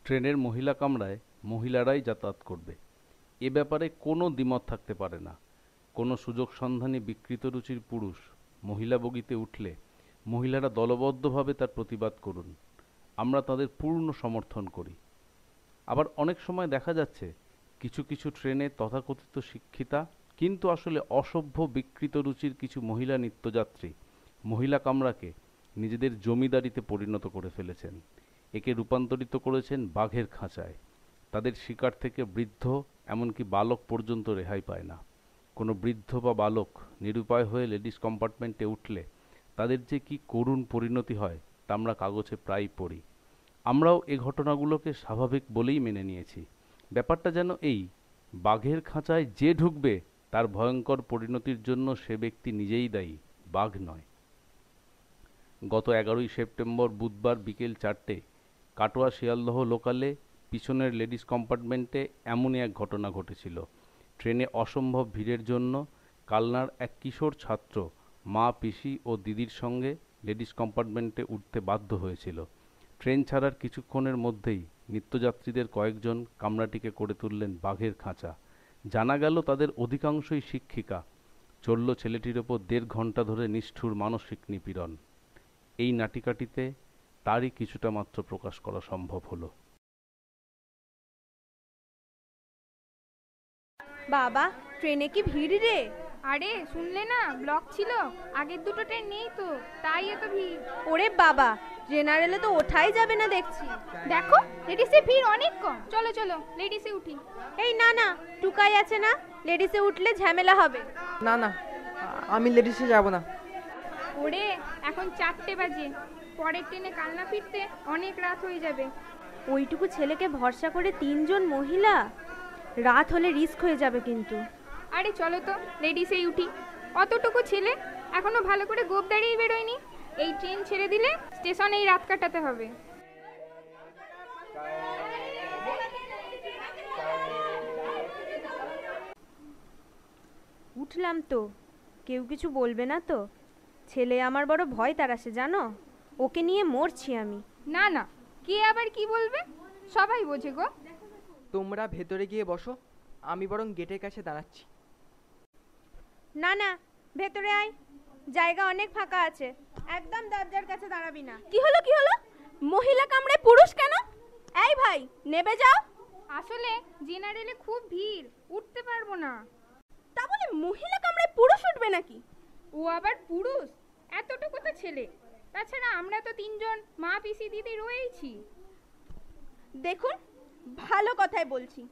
ট্রেনের মহিলা কামরায় মহিলারাই যাতায়াত করবে, এ ব্যাপারে কোনো দ্বিমত থাকতে পারে না। কোনো সুযোগ সন্ধানী বিকৃত রুচির পুরুষ মহিলা বগিতে উঠলে মহিলারা দলবদ্ধভাবে তার প্রতিবাদ করুন, আমরা তাদের পূর্ণ সমর্থন করি। আবার অনেক সময় দেখা যাচ্ছে কিছু কিছু ট্রেনে তথাকথিত শিক্ষিতা কিন্তু আসলে অসভ্য বিকৃত রুচির কিছু মহিলা নিত্যযাত্রী মহিলা কামরাকে নিজেদের জমিদারিতে পরিণত করে ফেলেছেন। একে রূপান্তরিত করেছেন বাঘের খাঁচায়। তাদের শিকার থেকে বৃদ্ধ এমনকি বালক পর্যন্ত রেহাই পায় না। কোনো বৃদ্ধ বা বালক নিরুপায় হয়ে লেডিস কম্পার্টমেন্টে উঠলে তাদের যে কি করুণ পরিণতি হয় তা আমরা কাগজে প্রায়ই পড়ি। আমরাও এ ঘটনাগুলোকে স্বাভাবিক বলেই মেনে নিয়েছি। ব্যাপারটা যেন এই, বাঘের খাঁচায় যে ঢুকবে তার ভয়ঙ্কর পরিণতির জন্য সে ব্যক্তি নিজেই দায়ী, বাঘ নয়। গত 11ই সেপ্টেম্বর বুধবার বিকেল 4টে কাটোয়া শিয়ালদহ লোকালে পিছনের লেডিস কম্পার্টমেন্টে এমনই এক ঘটনা ঘটেছিল। ট্রেনে অসম্ভব ভিড়ের জন্য কালনার এক কিশোর ছাত্র মা, পিসি ও দিদির সঙ্গে লেডিস কম্পার্টমেন্টে উঠতে বাধ্য হয়েছিল। ট্রেন ছাড়ার কিছুক্ষণের মধ্যেই নিত্যযাত্রীদের কয়েকজন কামরাটিকে করে তুললেন বাঘের খাঁচা। জানা গেল তাদের অধিকাংশই শিক্ষিকা। চলল ছেলেটির ওপর 1.5 ঘন্টা ধরে নিষ্ঠুর মানসিক নিপীড়ন। এই নাটিকাটিতে তারই কিছুটা মাত্র প্রকাশ করা সম্ভব হলো। বাবা, ট্রেনে কি ভিড় রে? আরে শুনলে না, ব্লক ছিল, আগের দুটো ট্রেন নেই তো, তাই এত ভিড়। ওরে বাবা, জেনারেলে তো ওঠাই যাবে না দেখছি। দেখো লেডিসে ভিড় অনেক কম, চলো চলো লেডিসে উঠি। এই না না, টুকাই আছে না, লেডিসে উঠলে ঝামেলা হবে। না না, আমি লেডিসে যাব না। ওরে এখন 4টে বাজে, পরের ট্রেনে কালনা ফিরতে অনেক রাত হয়ে যাবে। ওইটুকু ছেলেকে ভরসা করে 3 জন মহিলা, রাত হলে রিস্ক হয়ে যাবে কিন্তু। আরে চলো তো লেডিসেই উঠি। অতটুকু ছেলে এখনো ভালো করে গোপ দাঁড়িয়ে বেরোয়নি, এই ট্রেন ছেড়ে দিলে স্টেশনেই রাত কাটাতে হবে। উঠলাম তো, কেউ কিছু বলবে না তো? ছেলে আমার বড় ভয় তাড়াসে জানো, ওকে নিয়ে মরছি আমি। না না, কে আবার কি বলবে, সবাই বোঝে গো। তোমরা ভেতরে গিয়ে বসো, আমি বরং গেটের কাছে দাঁড়াচ্ছি। না না, ভেতরে আয়, জায়গা অনেক ফাঁকা আছে, একদম দরজার কাছে দাঁড়াবি না। কি হলো কি হলো, মহিলা কামরায় পুরুষ কেন? এই ভাই, নেবে যাও। আসলে জেনারেলে খুব ভিড়, উঠতে পারবো না। তা বলে মহিলা কামরায় পুরুষ উঠবে নাকি? ও আবার পুরুষ? এতটুকু তো ছেলে, তাছাড়া আমরা তো 3 জন মা, পিসি, দিদি রয়েইছি। দেখুন, ভালো কথাই বলছি,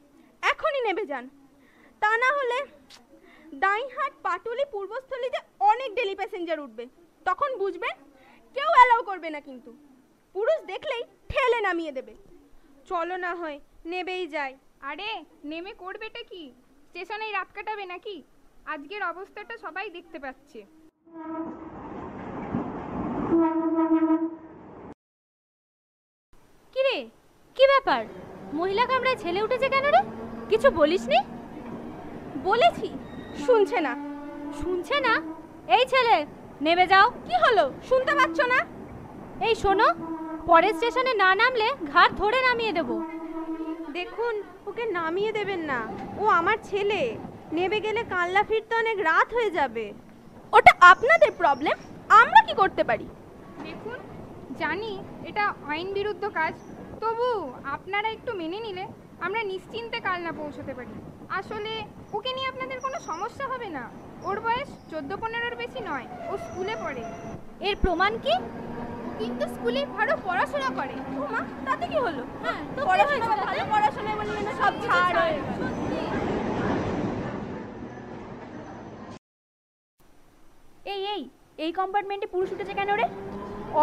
এখনই নেবে যান, তা না হলে দাইহাট, পাটুলি, পূর্বস্থলীতে অনেক ডেলি প্যাসেঞ্জার উঠবে, তখন বুঝবেন কেউ অ্যালাউ করবে না, কিন্তু পুরুষ দেখলেই ঠেলে নামিয়ে দেবে। চলো না হয় নেবেই যায়। আরে নেমে করবেটা কি, স্টেশনেই রাত কাটাবে নাকি? আজকের অবস্থাটা সবাই দেখতে পাচ্ছে। কি রে, কি ব্যাপার? মহিলা কামরায় ছেলে উঠেছে কেন রে? কিছু বলিসনি? বলেছি, শুনছে না। শুনছে না? এই ছেলে, নেমে যাও। কি হলো, শুনতে পাচ্ছ না? এই শোনো, পরের স্টেশনে না নামলে ঘাট ধরে নামিয়ে দেব। দেখুন, ওকে নামিয়ে দেবেন না, ও আমার ছেলে, নেবে গেলে কালনা ফিরতে অনেক রাত হয়ে যাবে। ওটা আপনাদের প্রবলেম, আমরা কি করতে পারি? দেখুন, জানি এটা আইন বিরুদ্ধ কাজ, তবু আপনারা একটু মেনে নিলে আমরা নিশ্চিন্তে কালনা পৌঁছতে পারি। আসলে ওকে নিয়ে আপনাদের কোনো সমস্যা হবে না, ওর বয়স 14-15-র বেশি নয়, ও স্কুলে পড়ে। এর প্রমাণ কি? কিন্তু স্কুলে ভালো পড়াশোনা করে। ও মা, তাতে কি হলো? হ্যাঁ, তো পড়াশোনা, ভালো পড়াশোনা বলে না সব ছাড় হয়ে গেল। এই এই এই কম্পার্টমেন্টে পুরুষ উঠেছে কেন রে?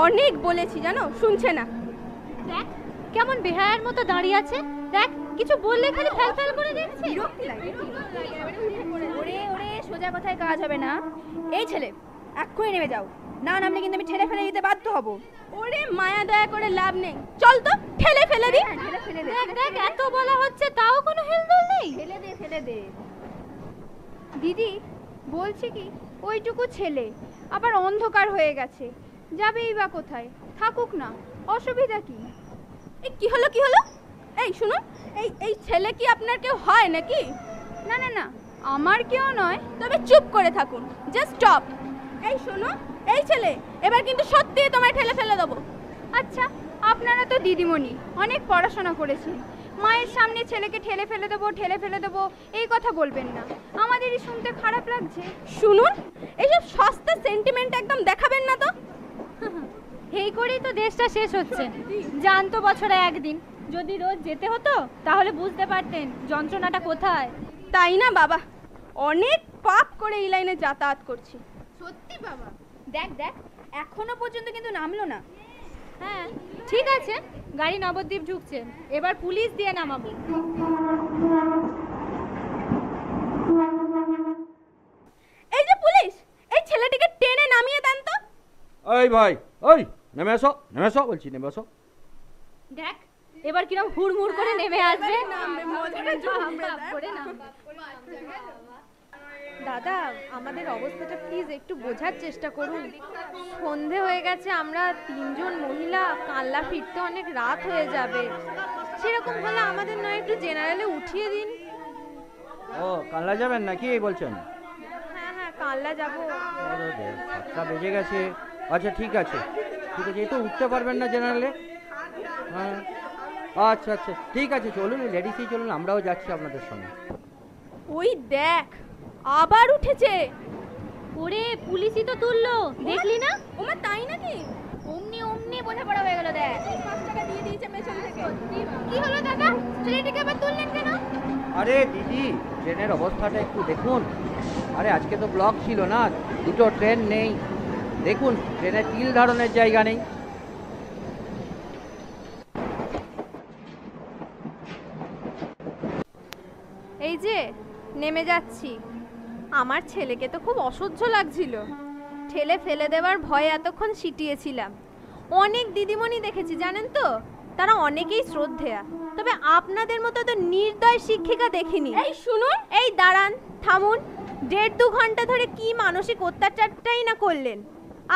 অনেক বলেছি জানো, শুনছে না। দেখ কেমন বেহায়ার মতো দাঁড়িয়ে আছে, দেখ কিছু বললে খালি ফ্যাল ফ্যাল করে দেখছে। বিরক্তি লাগে। ওরে ওরে, সোজা কথায় কাজ হবে না। এই ছেলে, এক্ষুনি নেমে যাও, না নামলে কিন্তু আমি ঠেলে ফেলে দিতে বাধ্য হব। ওরে মায়া দয়া করে লাভ নেই, চল তো ঠেলে ফেলে দি। দেখ দেখ, এত বলা হচ্ছে তাও কোনো হেলদোল নেই। ফেলে দে, ফেলে দে। দিদি বলছি কি, ওইটুকু ছেলে, আবার অন্ধকার হয়ে গেছে, যাবেই বা কোথায়, থাকুক না, অসুবিধা কি? কি হলো কি হলো, এই শুনুন, এই ছেলে কি আপনার কেউ হয় নাকি? না না না, আমার কেউ নয়। তবে চুপ করে থাকুন, জাস্ট স্টপ। এই শোনো, এই ছেলে এবার কিন্তু সত্যি তোমায় ঠেলে ফেলে দেবো। আচ্ছা, আপনারা তো দিদিমণি, অনেক পড়াশোনা করেছেন, মায়ের সামনে ছেলেকে ঠেলে ফেলে দেবো এই কথা বলবেন না, আমাদেরই শুনতে খারাপ লাগছে। শুনুন, এইসব সস্তা সেন্টিমেন্ট একদম দেখাবেন না তো। এই করেই তো দেশটা শেষ হচ্ছে। জানতো বছরে একদিন, যদি রোজ যেতে হতো তাহলে বুঝতে পারতেন যন্ত্রণাটা কোথায়। তাই না বাবা, অনেক পাপ করে এই লাইনে যাতায়াত করছি। সত্যি বাবা, দেখ দেখ এখনো পর্যন্ত কিন্তু নামলো না। হ্যাঁ ঠিক আছে, গাড়ি নবদ্বীপ ঢুকছে, এবার পুলিশ দিয়ে নামাবো। এই যে পুলিশ, এই ছেলেটিকে টেনে নামিয়ে দেন তো। এই ভাই, ওই নেমে এসো বলছি, নেমে এসো। দেখ এবার কিরম হুড়মুড় করে নেমে আসবে। দাদা, আমাদের অবস্থাটা প্লিজ একটু বোঝার চেষ্টা করুন। সন্ধে হয়ে গেছে, আমরা তিনজন মহিলা কানলা ফিরতে অনেক রাত হয়ে যাবে। সেরকম হলে আমাদের নয় একটু জেনারেলে উঠিয়ে দিন। ও কানলা যাবেন নাকি বলছেন? হ্যাঁ হ্যাঁ, কানলা যাবো। সাতটা বেজে গেছে। আচ্ছা ঠিক আছে, এই তো উঠতে পারবেন না জেনারেলে? হ্যাঁ আচ্ছা আচ্ছা ঠিক আছে, চলুন লেডিসই চলুন, আমরাও যাচ্ছি আপনাদের সঙ্গে। ওই দেখ, আবার উঠেছে। ওরে পুলিশই তো তুললো, দেখলি না? ওমা তাই নাকি? অমনি অমনি বোঝাপড়া হয়ে গেল। দেখ 5 টাকা দিয়ে দিয়েছে পেছন থেকে। কি হলো দাদা, ছেলেটিকে আবার তুললেন কেন? আরে দিদি, ট্রেনের অবস্থাটা একটু দেখুন। আরে আজকে তো ব্লক ছিল না, দুটো ট্রেন নেই। দেখুন ট্রেনে তিল ধারণের জায়গা নেই। এই যে নেমে যাচ্ছি। আমার ছেলেকে তো খুব অসহ্য লাগছিল, ঠেলে ফেলে দেওয়ার ভয়ে এতক্ষণ সিটিয়েছিলাম। অনেক দিদিমণি দেখেছি জানেন তো, তারা অনেকেই শ্রদ্ধেয়া, তবে আপনাদের মতো তো নির্দয় শিক্ষিকা দেখিনি। এই শুনুন, এই দাঁড়ান, থামুন। 1.5-2 ঘন্টা ধরে কি মানসিক অত্যাচারটাই না করলেন।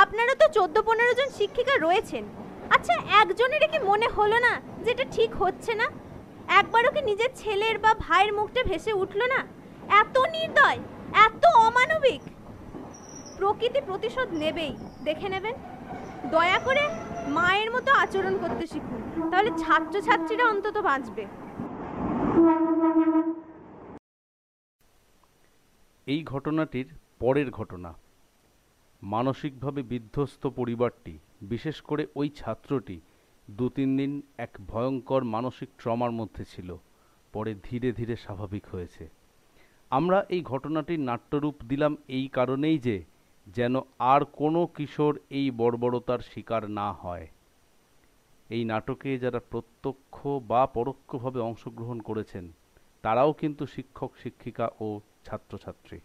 আপনারা তো 14-15 জন শিক্ষিকা রয়েছেন। আচ্ছা, একজনের কি মনে হলো না যে এটা ঠিক হচ্ছে না? একবারও কি নিজের ছেলের বা ভাইয়ের মুখটা ভেসে উঠলো না? এত নির্দয়, এত অমানবিক। প্রকৃতি প্রতিশোধ নেবেই, দেখে নেবেন। দয়া করে মায়ের মতো আচরণ করতে শিখুন, তাহলে ছাত্রছাত্রীরা অন্তত বাঁচবে। এই ঘটনাটির পরের ঘটনা। মানসিকভাবে বিধ্বস্ত পরিবারটি, বিশেষ করে ওই ছাত্রটি 2-3 দিন এক ভয়ঙ্কর মানসিক ট্রমার মধ্যে ছিল, পরে ধীরে ধীরে স্বাভাবিক হয়েছে। আমরা এই ঘটনাটির নাট্যরূপ দিলাম এই কারণেই যে যেন আর কোনো কিশোর এই বর্বরতার শিকার না হয়। এই নাটকে যারা প্রত্যক্ষ বা পরোক্ষভাবে অংশগ্রহণ করেছেন তারাও কিন্তু শিক্ষক শিক্ষিকা ও ছাত্রছাত্রী।